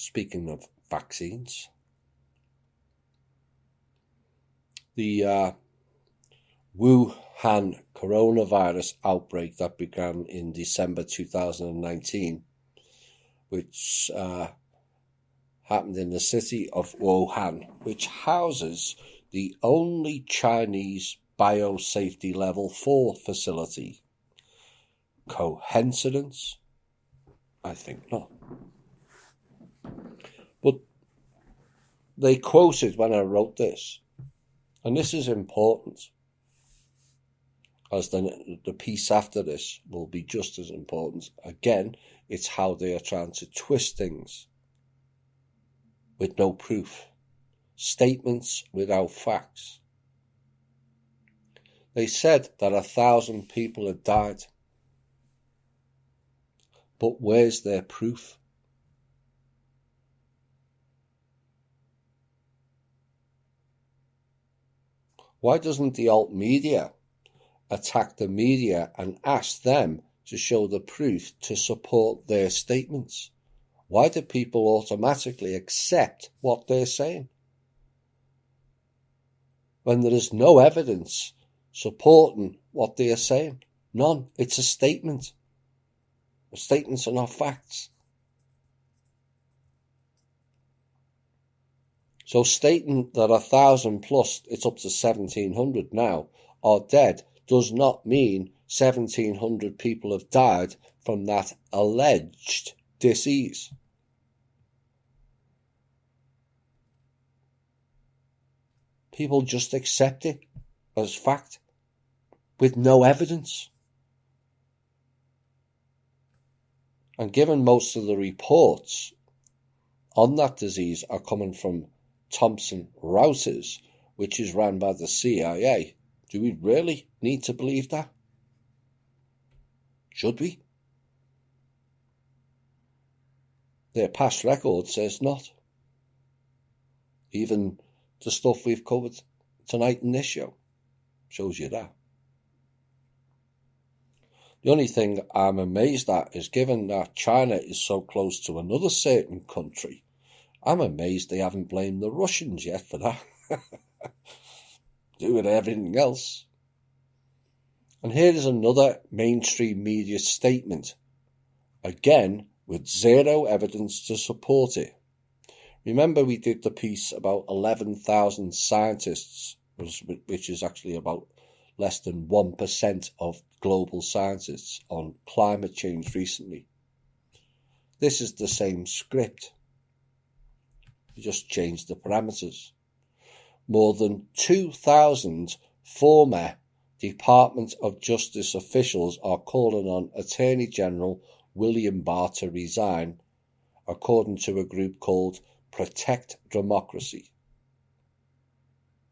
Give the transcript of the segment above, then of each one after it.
speaking of vaccines, the Wuhan coronavirus outbreak that began in December 2019, which happened in the city of Wuhan, which houses the only Chinese biosafety level 4 facility. Coincidence? I think not. But they quoted when I wrote this, and this is important, as the piece after this will be just as important. Again, it's how they are trying to twist things with no proof, statements without facts. They said that 1,000 people had died, but where's their proof? Why doesn't the alt media attack the media and ask them to show the proof to support their statements? Why do people automatically accept what they're saying when there is no evidence supporting what they are saying? None. It's a statement. Statements are not facts. So stating that 1,000 plus, it's up to 1,700 now, are dead does not mean 1,700 people have died from that alleged disease. People just accept it as fact with no evidence. And given most of the reports on that disease are coming from Thomson Reuters, which is run by the CIA, do we really need to believe that? Should we? Their past record says not. Even the stuff we've covered tonight in this show shows you that. The only thing I'm amazed at is, given that China is so close to another certain country, I'm amazed they haven't blamed the Russians yet for that. Doing everything else. And here is another mainstream media statement, again with zero evidence to support it. Remember, we did the piece about 11,000 scientists, which is actually about less than 1% of global scientists, on climate change recently. This is the same script. You just changed the parameters. More than 2,000 former Department of Justice officials are calling on Attorney General William Barr to resign, according to a group called Protect Democracy.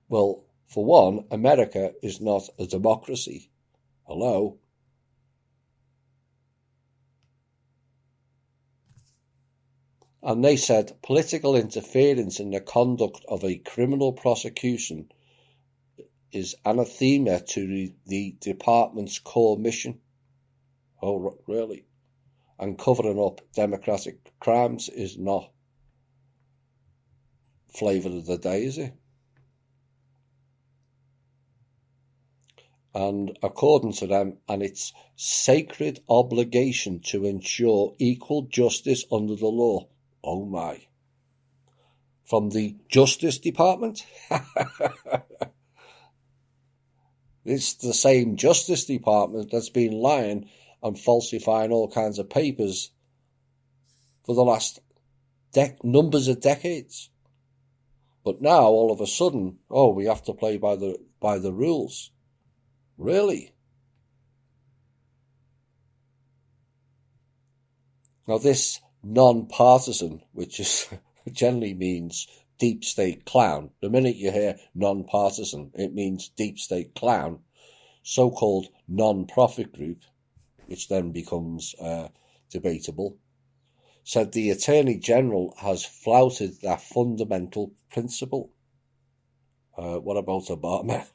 Well, for one, America is not a democracy. Hello? And they said political interference in the conduct of a criminal prosecution is anathema to the department's core mission. Oh, really? And covering up democratic crimes is not flavour of the day, is it? And according to them, and its sacred obligation to ensure equal justice under the law. Oh my. From the Justice Department? It's the same Justice Department that's been lying and falsifying all kinds of papers for the last numbers of decades. But now, all of a sudden, we have to play by the rules. Really? Now, this non-partisan, which is generally means deep state clown. The minute you hear non-partisan, it means deep state clown. So-called non-profit group, which then becomes debatable, said the Attorney General has flouted that fundamental principle. What about Obama?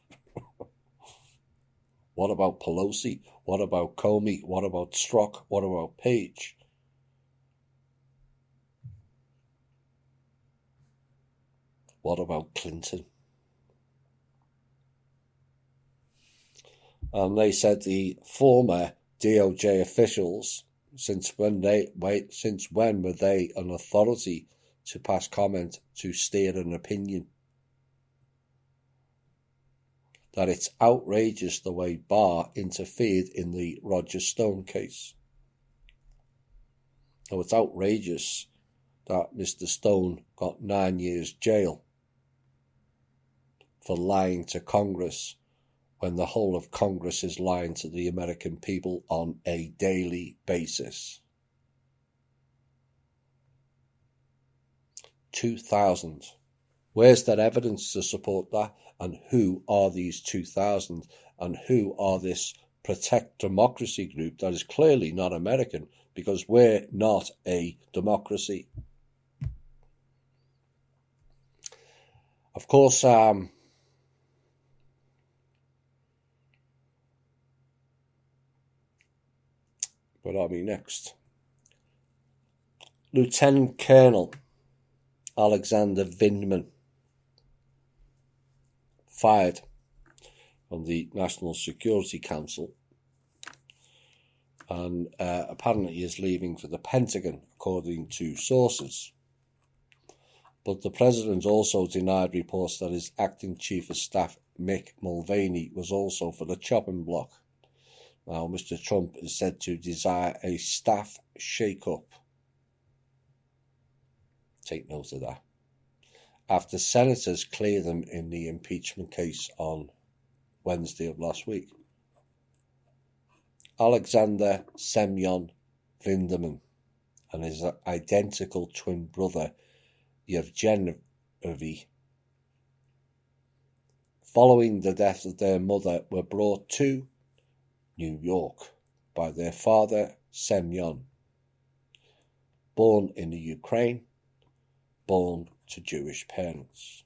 What about Pelosi? What about Comey? What about Strzok? What about Page? What about Clinton? And they said the former DOJ officials, since when were they an authority to pass comment, to steer an opinion? That it's outrageous the way Barr interfered in the Roger Stone case. So it's outrageous that Mr. Stone got 9 years jail for lying to Congress when the whole of Congress is lying to the American people on a daily basis. 2,000. Where's that evidence to support that? And who are these 2,000? And who are this Protect Democracy group that is clearly not American, because we're not a democracy? Of course, what are we next? Lieutenant Colonel Alexander Vindman fired from the National Security Council, and apparently is leaving for the Pentagon, according to sources. But the president also denied reports that his acting chief of staff, Mick Mulvaney, was also for the chopping block. Now, Mr. Trump is said to desire a staff shake-up. Take note of that. After senators cleared him in the impeachment case on Wednesday of last week. Alexander Semyon Vindman and his identical twin brother Yevgeny, following the death of their mother, were brought to New York by their father Semyon, born in the Ukraine, born to Jewish parents.